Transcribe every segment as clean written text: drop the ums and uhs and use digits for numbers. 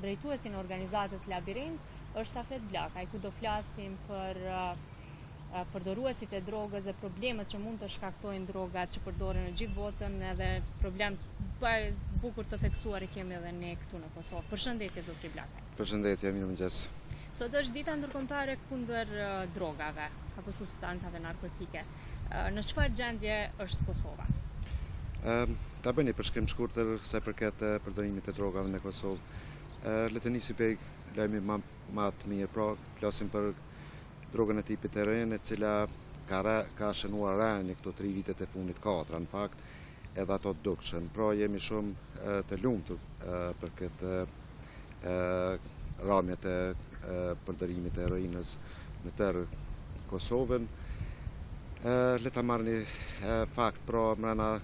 drejtuesin e organizatës Labirint është Safet Blakaj, ku do flasim për përdoruesit e drogës dhe problemet që mund të shkaktojnë drogat që përdoren në gjithë botën, edhe problem bukur të theksuar i kemi edhe ne këtu në Kosovë. Përshëndetje, zotri Blakaj. Përshëndetje, mirëmëngjes. Sot është dita ndërkombëtare kundër drogave apo substancave narkotike. Në çfarë gjendje është Kosova? Ta bëni përshkrim shkurtër sa përket përdorimit të drogave në Kosovë. Le të nisim prej lajmi më të mirë, pra flasim për drogën e tipit heroin, e cila ka shënuar rënë këto 3 vitet e fundit, 4 në fakt, edhe ato dukshën. Pra jemi shumë të lumtur për këtë ramjet e përdorimit të heroinës në tërë Kosovën. Le ta marrni fakt, pra mrena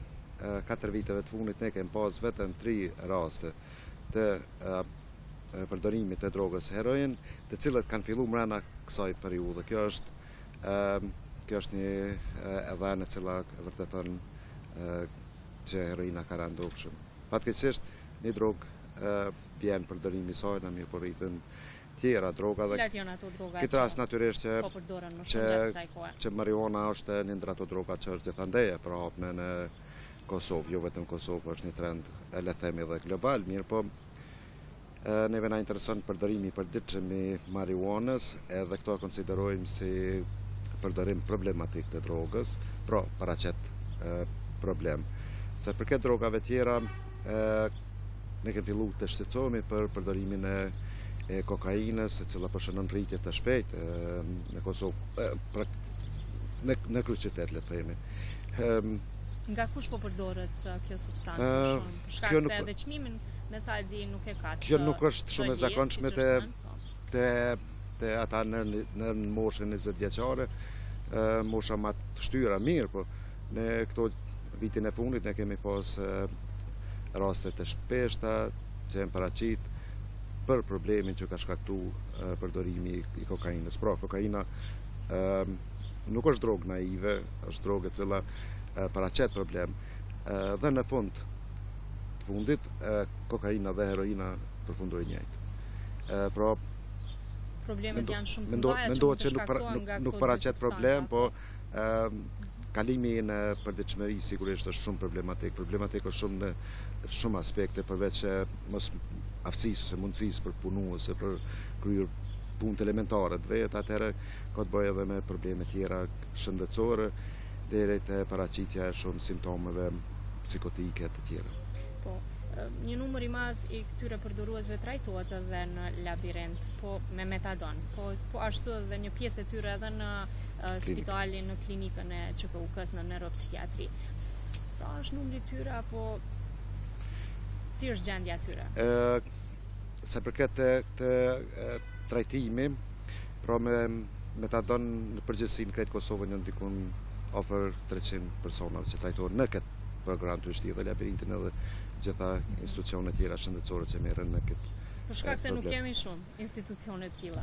4 viteve të fundit ne kemi pas vetëm 3 raste të përdorimit të drogës heroin, të cilët kanë filluar mrena kësaj periudhe. Kjo është një edhane e cila vërteton që heroina ka rënë dukshëm. Fatkeqësisht një drogë vjen përdorimi i saj, mirë po rritën tjera droga. Cilat janë ato droga? Këtë rast natyrisht po përdoren më shumë gjatë kësaj kohe. Që marijuana është një ndër ato droga që është gjithandej e prapme në Kosovë, jo vetëm Kosovë, është një trend le të themi edhe global, mirë po neve na intereson përdorimi i përditshëm i marijuanës, edhe këto konsiderojmë si përdorim problematik të drogës, pra paraqet problem. Se përket drogave tjera, ne kemi filluar të shqetësohemi për përdorimin e kokainës, e cila po shënon rritje të shpejtë në Kosovë, në kryeqytet le të themi. Nga kush po përdoret kjo substancë më shumë? Për shkak se edhe çmimin me sa e di nuk e ka. Kjo nuk është shumë e zakonshme te ata në moshën 20 vjeçare, mosha më të shtyra mirë, po në këto vitin e fundit ne kemi pas raste të shpeshta që janë paraqit për problemin që ka shkaktuar përdorimi i kokainës. Pra, kokaina nuk është drogë naive, është drogë e cila paraqet problem, dhe në fund të fundit kokaina dhe heroina përfundojnë njëjtë. Pra, problemet janë shumë të mëdha që mendohet që nuk paraqet problem, po kalimi në përditshmëri sigurisht është shumë problematik. Problematik është shumë në shumë aspekte, përveç mos aftësisë ose mundësisë për punuese, për kryer punë elementare të vetë, atëherë ka të bëjë edhe me probleme tjera shëndetësore, deri te paraqitja e shumë simptomeve psikotike të tjera. Po, një numër i madh i këtyre përdoruesve trajtohet edhe në Labirint, po me metadon, po ashtu edhe një pjesë e tyre edhe në spitalin, në klinikën e QKUK-s në neuropsikiatri. Sa është numri i tyre, apo si është gjendja e tyre? Sa përket të trajtimi, pra me metadon në përgjithësi në krejt Kosovën janë dikun ofër 300 personave që trajtohen në këtë program të shti dhe Labirintin edhe gjitha institucionet tjera shëndetësore që merren në këtë. Për shkak se nuk kemi shumë institucione të tilla.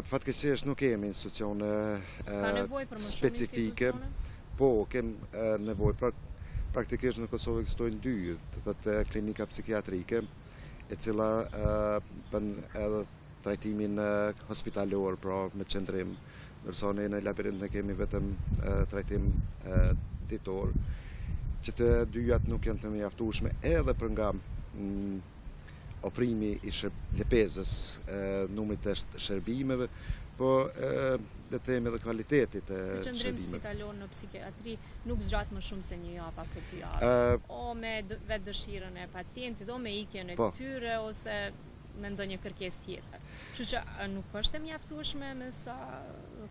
Fatkeqësisht nuk kemi institucione specifike, po kemi nevojë. Praktikisht në Kosovë ekzistojnë 2 klinika psikiatrike, e cila bën edhe trajtimin hospitalor, pra me qendrim, ndërsa ne në Labirint ne kemi vetëm trajtim ditor, që të dyjat nuk janë të mjaftueshme edhe për nga ofrimi i lepezës, numrit të shërbimeve, po le të themi edhe kvalitetit të shërbimeve. Qëndrim spitalor në psikiatri nuk zgjat më shumë se 1 javë apo 2 javë, o me vetë dëshirën e pacientit, o me ikjen e tyre, ose me ndonjë kërkesë tjetër. Kështu që nuk është e mjaftueshme me sa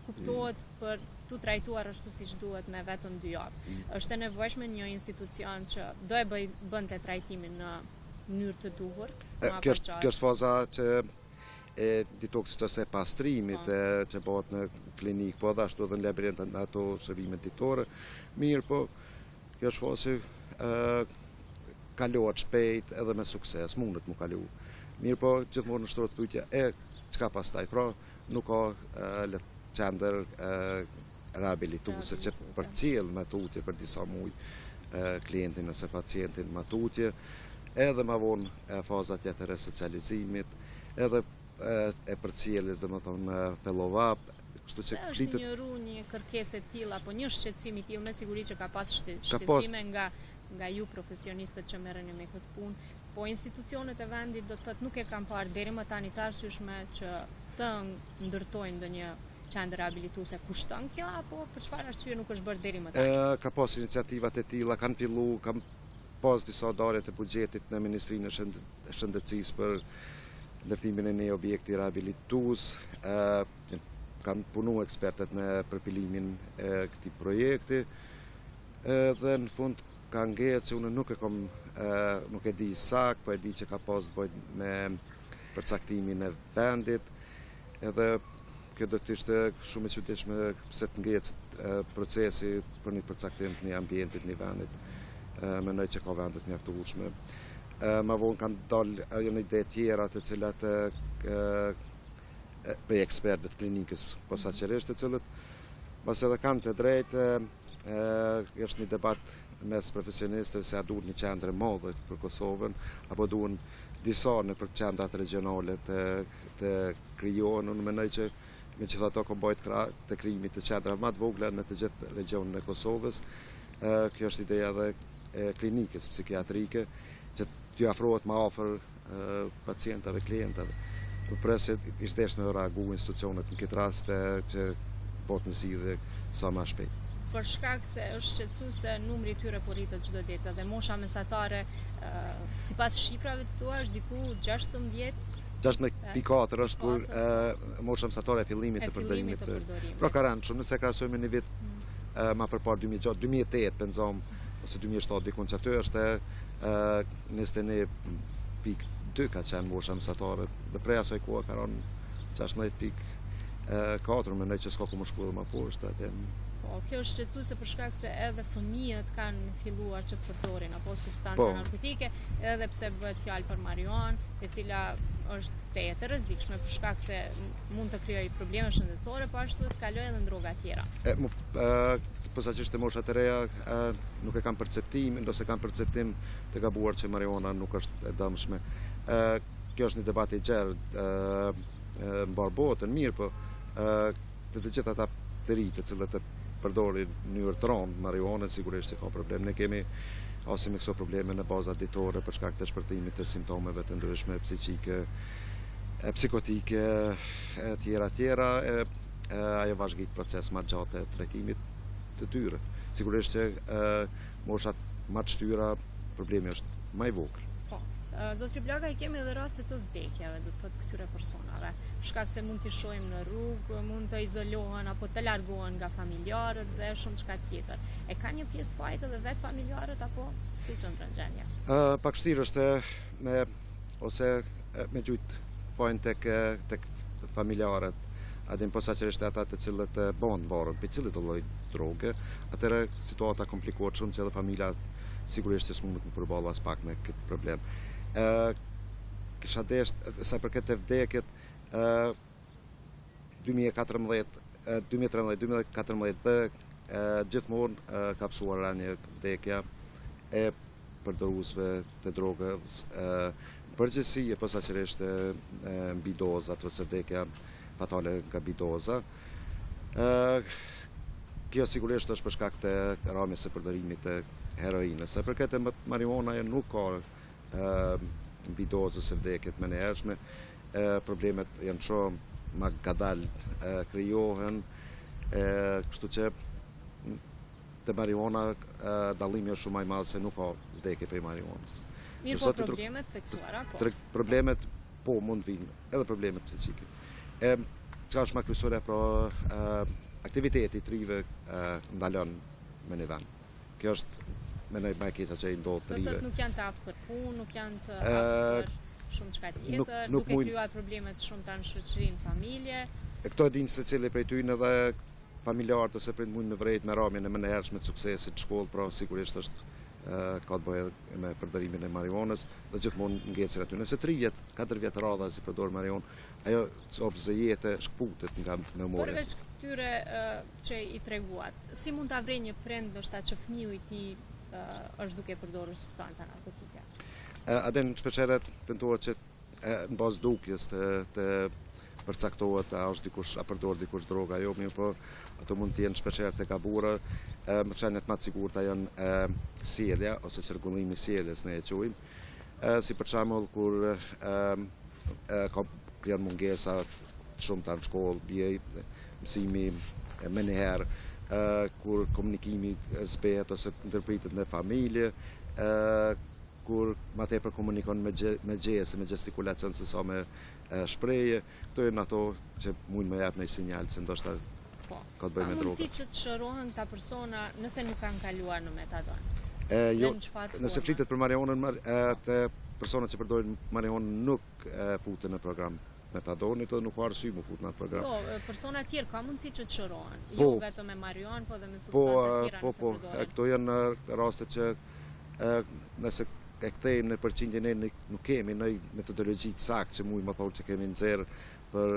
kuptohet për tu trajtuar ashtu siç duhet me vetëm 2 javë. Është e nevojshme një institucion që do e bënte trajtimin në mënyrë të duhur. Kjo është faza që e ditoksit ose pastrimit që bëhet në klinik, po dhe ashtu edhe në Labirint ato shërbimet ditore. Mirë, po kjo është fazë kalohet shpejt edhe me sukses, mundet mu kalu. Mirë, po gjithmonë në shtrohet pyetja çka pastaj, pra nuk ka qendër rehabilituese që përcjell me tutje për disa muaj klientin ose pacientin me tutje, edhe ma vonë faza tjetër e socializimit, edhe e përcjelljes, domethënë follow-up. Se është njëru një kërkesë e tillë apo një shqetësim i tillë, me siguri që ka pas shqetësime nga ju profesionistët që merreni me këtë punë, po institucionet e vendit do të thotë nuk e kanë parë deri më tani të arsyeshme që të ndërtojnë ndonjë qendër rehabilituese. Kushton kjo apo për çfarë arsye nuk është bërë deri më tani? Ka pas iniciativat e tilla, kanë filluar, kanë pas disa darje të buxhetit në Ministrinë e Shëndetësisë për ndërtimin e një objekti rehabilitues. Kanë punu ekspertet në përpilimin e këtij projekti dhe në fund ka ngecë, unë nuk e di sakt, po e di që ka pas bëjt me përcaktimin e vendit, edhe kjo do të ishte shumë e çuditshme pse të ngecët procesi për një përcaktim të një ambientit, një vendit. Mendoj që ka vende të mjaftueshme. Ma vonë kanë dalë një ide tjera të cilat prej ekspertëve të klinikës posaçërisht, të cilët pas edhe kanë të drejtë, është një debat mes profesionistëve se a duhet një qendër e madhe për Kosovën, apo duhen disa në për qendrat regionale të krijohen. Unë mendoj që megjithatë ka bëjt krah të krijimit të qendrave më të vogla në të gjithë regionin e Kosovës. Kjo është ideja edhe e klinikës psikiatrike, që t'ju afrohet më afër pacientave, klientave. Përse ishte në reagu institucionet në këtë rast që botë nëzidhe sa më shpejt. Për shkak se është shqetësuese numri i tyre po rritet çdo ditë dhe mosha mesatare sipas shifrave të tua është diku 16. 16.4 është kur mosha mesatare e fillimit të përdorimit. Pra ka rënë shumë, nëse krahasojmë një vit më përpara 2008 pensam ose 2007 dikun që aty është 21.2 ka qenë mosha mesatare dhe prej asaj kohe ka rënë 16.4, mendoj që s'ka ku më shku edhe më poshtë atë. Po, kjo është shqetësuese për shkak se edhe fëmijët kanë filluar që të përdorin apo substanca narkotike, edhe pse bëhet fjalë për marijuanë, e cila është tetë rrezikshme për shkak se mund të krijojë probleme shëndetësore, po ashtu të kalojë edhe në droga tjera. Posaçërisht të moshat e reja nuk e kanë perceptimin, ose kanë perceptim të gabuar që marijuana nuk është e dëmshme. Kjo është një debat i gjerë mbar botën, mirë, po të gjithë ata të rinj të cilët e përdorin në mënyrë të rëndë marijuanën, sigurisht se ka problem. Ne kemi ose me këso probleme në baza ditore për shkak të shpërtimit të simptomeve të ndryshme psiqike, psikotike, tjera, ajo vazhdon proces më gjatë të trajtimit të tyre. Sigurisht që moshat më të shtyra problemi është më i vogël. Zotri Blakaj, kemi edhe raste të vdekjeve, do të thotë këtyre personave, shkak se mund t'i shohim në rrugë, mund të izolohen apo të largohen nga familjarët dhe shumë çka tjetër. E ka një pjesë të fajit edhe vetë familjarët apo si qëndron gjendja? Pak vështirë është me gjujt fajin tek familjarët, adin posaçërisht ata të cilët bën varur për cilët lloj droge, atëherë situata komplikohet shumë që edhe familja sigurisht që s'mund të përballë as pak me këtë problem. Kisha desh sa për këtë vdekjet 2013-2014 gjithmonë ka psuar një vdekja e përdoruesve të drogës, përgjithësi e posaçërisht mbi dozat ose vdekja fatale nga bidoza. Kjo sigurisht është për shkak të rrëmjes së përdorimit të heroinës. Sa për këtë marijuana nuk ka mbi dozë ose vdekjet më të hershme, problemet janë shumë më gadal krijohen, kështu që te marijuana dallimi është shumë më i madh se nuk ka vdekje prej marijuanës. Mirë, po problemet theksuara, po. Problemet po mund vinë, edhe problemet psiqike. Çka është më kryesore aktiviteti i trive ndalon me një vend. Kjo është mendoj më e keqja që i ndodh trive. Nuk janë të aftë për punë, nuk janë të aftë për shumë çka tjetër, nuk e kryejnë problemet shumë të në shoqërinë, familje. Këto e dinë secili prej tyre edhe familjarët ose prind mund me vrejt me rrëmjen e më të hershme të suksesit të shkollë, pra sigurisht është ka të bëjë me përdorimin e marijuanës dhe gjithmonë ngecën aty. Nëse 3 vjet, 4 vjet radha si përdor marijuanë, ajo obse jetë shkputet nga memoria. Përveç këtyre që i treguat, si mund ta vrejë një prind ndoshta që fëmiu i tij është duke përdorur substanca narkotike? Adin shpeshherë tentohet që në bazë dukjes të përcaktohet a është dikush a përdor dikush droga jo, mirë po ato mund të jenë shpeshherë të gabura, më qenet më të sigurta janë sjellja ose qarkullimi i sjelljes ne e quajmë. Si për shembull kur ka janë mungesa shumëta në shkollë, bie mësimi më njëherë, kur komunikimi zbehet ose ndërpritet në familje, kur ma tepër komunikon me gjese, me gestikulacion se sa me shprehje, këto janë ato që mund më jap një sinjal se ndoshta ka të bëjë me droga. Mundësi që të shërohen këta persona nëse nuk kanë kaluar në metadon? Jo, nëse flitet për marihuanën, të personat që përdorin marihuanën nuk futen në program metadonit dhe nuk ka arsye mu fut në atë program. Po, persona tjerë ka mundësi që të shërohen, jo vetëm me marihuanë, po dhe me substanca tjera nëse përdoren. Këto janë raste që nëse e kthejmë në përqindjen e nuk kemi në metodologji të saktë që mujë më thonë që kemi nxjerr për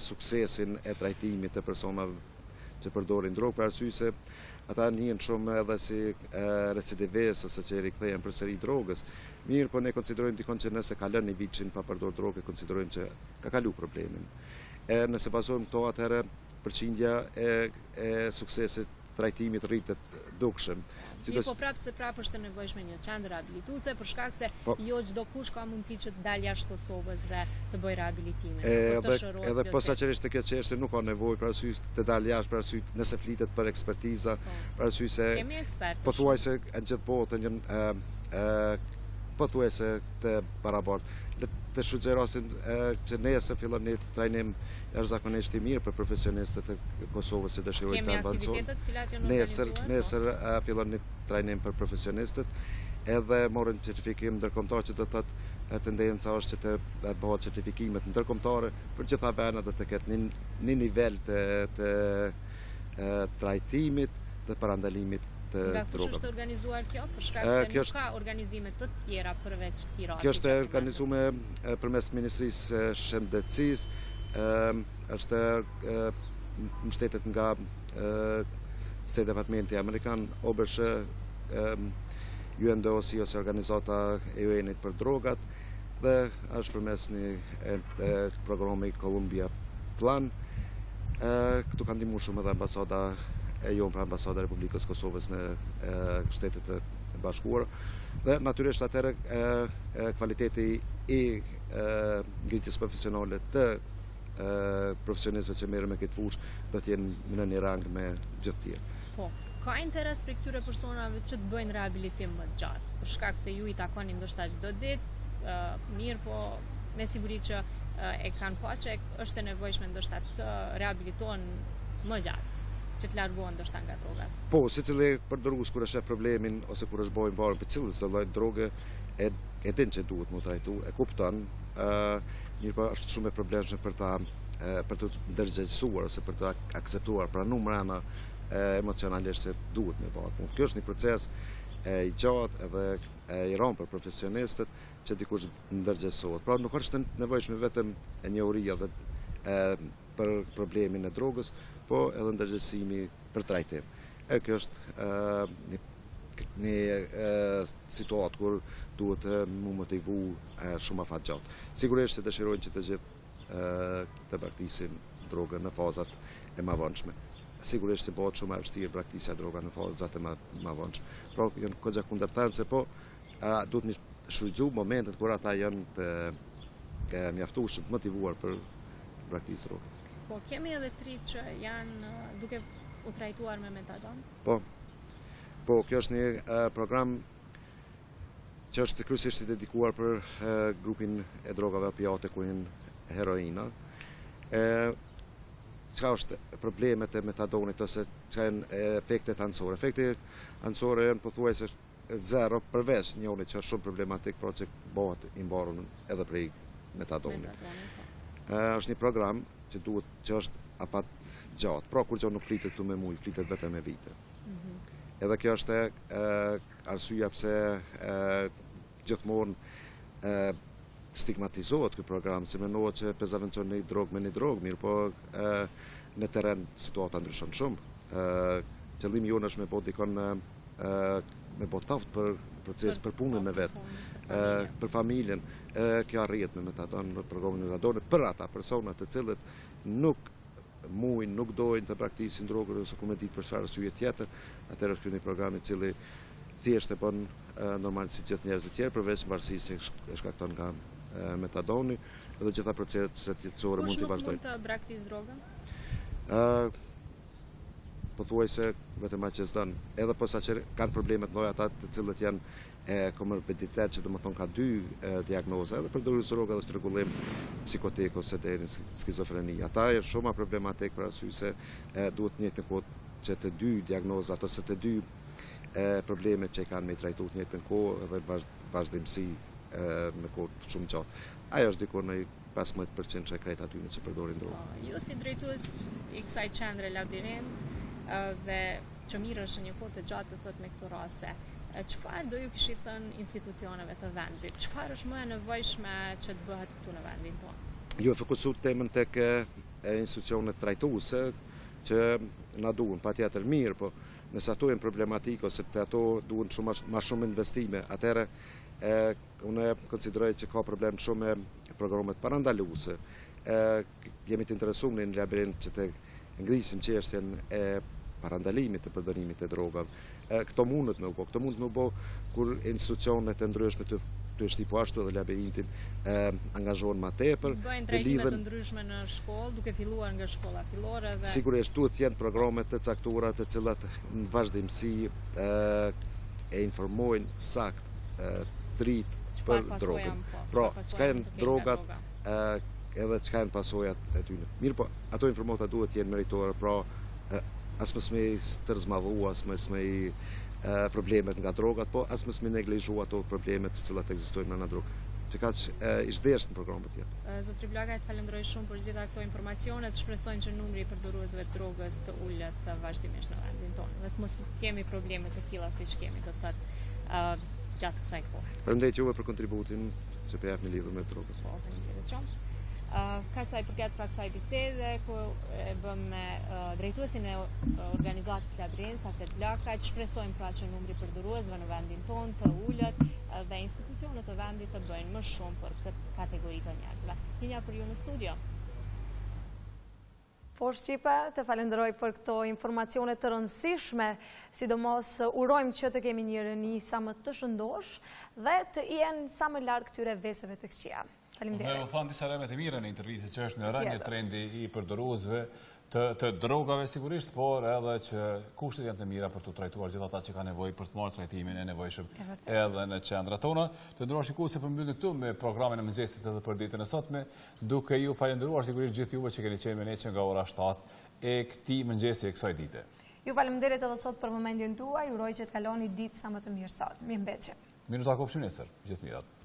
suksesin e trajtimit të personave që përdorin drogë, për arsye se ata njihen shumë edhe si recidivistë ose që rikthehen përsëri drogës. Mirë, po ne konsiderojmë dikon që nëse ka lënë një vitin pa përdor drogë, konsiderojmë që ka kalu problemin. Nëse bazojmë këto, atëherë përqindja e suksesit trajtimit rritet dukshëm. Po prapë se prapë është e nevojshme një qendër rehabilituese për shkak se jo çdo kush ka mundësi që të dalë jashtë Kosovës dhe të bëjë rehabilitimin. Edhe posaçërisht të kjo çështje nuk ka nevojë për arsye të dalë jashtë, për arsye nëse flitet për ekspertiza, për arsye se kemi ekspertë. Pothuajse në gjithë botën janë pothuajse të barabartë. Të sugjerosin që nesër fillon një trajnim jashtëzakonisht i mirë për profesionistët e Kosovës që dëshirojnë të avancojnë. Kemi aktivitetet cilat janë organizuar? Nesër fillon një trajnim për profesionistët edhe morën certifikim ndërkombëtar që do të thotë tendenca është që të bëhet certifikimet ndërkombëtare për gjitha vendet dhe të ketë një nivel të trajtimit dhe parandalimit. Nga kush është organizuar kjo? Për shkak se nuk ka organizime të tjera përveç këtij rasti. Kjo është organizuar përmes Ministrisë së Shëndetësisë, është mbështetet nga State Departmenti Amerikan, OBSH, UNODC ose Organizata e UN-it për drogat dhe është përmes një programi Columbia Plan. Këtu kanë ndihmuar shumë edhe ambasada e jonë për ambasada e Republikës Kosovës në Shtetet e Bashkuara dhe natyrisht atëherë kvaliteti i ngritjes profesionale të profesionistëve që merren me këtë fushë do të jenë në një rang me gjithë tjerë. Po, ka interes për këtyre personave që të bëjnë rehabilitim më të gjatë, për shkak se ju i takoni ndoshta çdo ditë, mirë, po me siguri që e kanë pa që është e nevojshme ndoshta të rehabilitohen më gjatë, që të largohen ndoshta nga drogat. Po, secili përdorus kur e sheh problemin ose kur është bërë varur për cilës do lloj droge e din që duhet mu trajtu, e kupton, mirë po është shumë e problemshme për të ndërgjegjësuar ose për të akseptuar, pranuar mbrana emocionalisht se duhet me bëhet. Kjo është një proces i gjatë edhe i rëndë për profesionistët që dikush ndërgjegjësohet. Pra nuk është nevojshme vetëm e njohuria dhe për problemin e drogës, po edhe ndërgjegjësimi për trajtim. Kjo është një situatë kur duhet mu motivu shumë afat gjatë. Sigurisht që dëshirojnë që të gjithë të braktisin drogën në fazat e mëvonshme. Sigurisht që bëhet shumë e vështirë braktisja droga në fazat e mëvonshme. Pra janë kogja kundërtance, po duhet një shfrytzu momentet kur ata janë të mjaftueshëm, të motivuar për braktisë drogës. Po kemi edhe trit që janë duke u trajtuar me metadon? Po, kjo është një program që është kryesisht i dedikuar për grupin e drogave opiate ku janë heroina. Çka është problemet e metadonit ose çka janë efektet anësore? Efektet anësore janë pothuajse zero përveç njëri që është shumë problematik, pra që bëhet i mbarur edhe prej metadonit. Është një program që është apat gjatë, pra kur gjë nuk flitet këtu me muj, flitet vetëm me vite. Edhe kjo është arsyeja pse gjithmonë stigmatizohet ky program, se mendohet që prezavencion një drogë me një drogë, mirë po në terren situata ndryshon shumë. Qëllimi jonë është me bë dikon me bë taft për proces për punën e vetë, për familjen, kjo arrihet me metadon, në programin e metadonit, për ata personat të cilët nuk dojnë të praktisin drogën ose ku me ditë për çfarë arsye tjetër, atëherë është ky një program i cili thjesht e bën normal si gjithë njerëzit tjerë, përveç varësisë që e shkakton nga metadoni, dhe gjitha proceset jetësore mund të vazhdojnë. Kush nuk mund të braktisë drogën? Pothuajse vetëm aq që s'don, edhe posa që kanë probleme të mëdha ata të cilët janë komorbiditet, që domethënë ka dy diagnoza, edhe përdorës droga dhe rregullim psikotik ose deri në skizofreni. Ata janë shumë problematik për arsye se duhet në njëjtën kohë që të dy diagnozat ose të dy problemet që i kanë me i trajtu të njëjtën kohë dhe vazhdimsi në kohë shumë gjatë. Ajo është dikur në 15% që e krejt aty në që përdorin drogë. Ju si drejtues i kësaj qendre labirint dhe që mirë është një kohë të gjatë të thot me këto raste, çfarë do ju kishit thënë institucioneve të vendit? Çfarë është më e nevojshme që të bëhet këtu në vendin tonë? Ju e fokusu temën tek institucionet trajtuese që na duhen patjetër mirë, po nëse ato janë problematikë ose të ato duhen ma shumë investime, atëherë unë konsideroj që ka problem shumë me programet parandaluese. Jemi të interesuar në labirint që të ngrisim çështjen e parandalimit të përdorimit të drogave. Këto mundet me u bë, kur institucionet e ndryshme të shtipu ashtu edhe labirintin angazhohen ma tepër. Bëjnë trajtime të ndryshme në shkollë, duke filluar nga shkolla fillore dhe... Sigurisht duhet të jenë programe të caktuara të cilat në vazhdimsi e informojnë sakt trit për drogën. Pra, çka janë drogat edhe çka janë pasojat e tyre. Mirë po, ato informata duhet të jenë meritore, pra as mos me tërzmadhu, as mos me problemet nga drogat, po as mos me neglizhu ato problemet të cilat ekzistojnë në drogë. Që ka ish deshtë në programet tjetër. Zotri Blakaj, të falenderoj shumë për gjitha këto informacionet, shpresojmë që numri i përdoruesve të drogës të ullet vazhdimisht në vendin tonë. Dhe të mos kemi probleme të tilla siç kemi do të thotë gjatë kësaj kohe. Faleminderit juve për kontributin që po japni lidhur me drogën. Po, faleminderit shumë. Ka sa i përket pra kësaj bisede, ku e bëm me drejtuesin e organizatës Labirint, Safet Blakaj, shpresojmë pra që numri përdoruesve në vendin tonë të ullet dhe institucionet të vendit të bëjnë më shumë për këtë kategori të njerëzve. Hinja për ju në studio. Po Shqipe, të falenderoj për këto informacione të rëndësishme, sidomos urojmë që të kemi një rëni sa më të shëndosh dhe të jenë sa më larg këtyre veseve të këqija. Faleminderit. U thanë disa remet e mira në intervjiste që është në rënje trendi i përdoruesve të drogave sigurisht, por edhe që kushtet janë të mira për të trajtuar gjithë ata që ka nevojë për të marrë trajtimin e nevojshëm edhe në qendrat tona. Të nderuar shikues, përmbyllim këtu me programin e mëngjesit edhe për ditën e sotme, duke ju falendëruar sigurisht gjithë juve që keni qenë me ne që nga ora 7 e këtij mëngjesi e kësaj dite. Ju faleminderit edhe sot për momentin tuaj, uroj që të kaloni ditë sa më të mirë sot. Mirëmbëjtje. Mirë takofshim nesër. Gjithë mirat.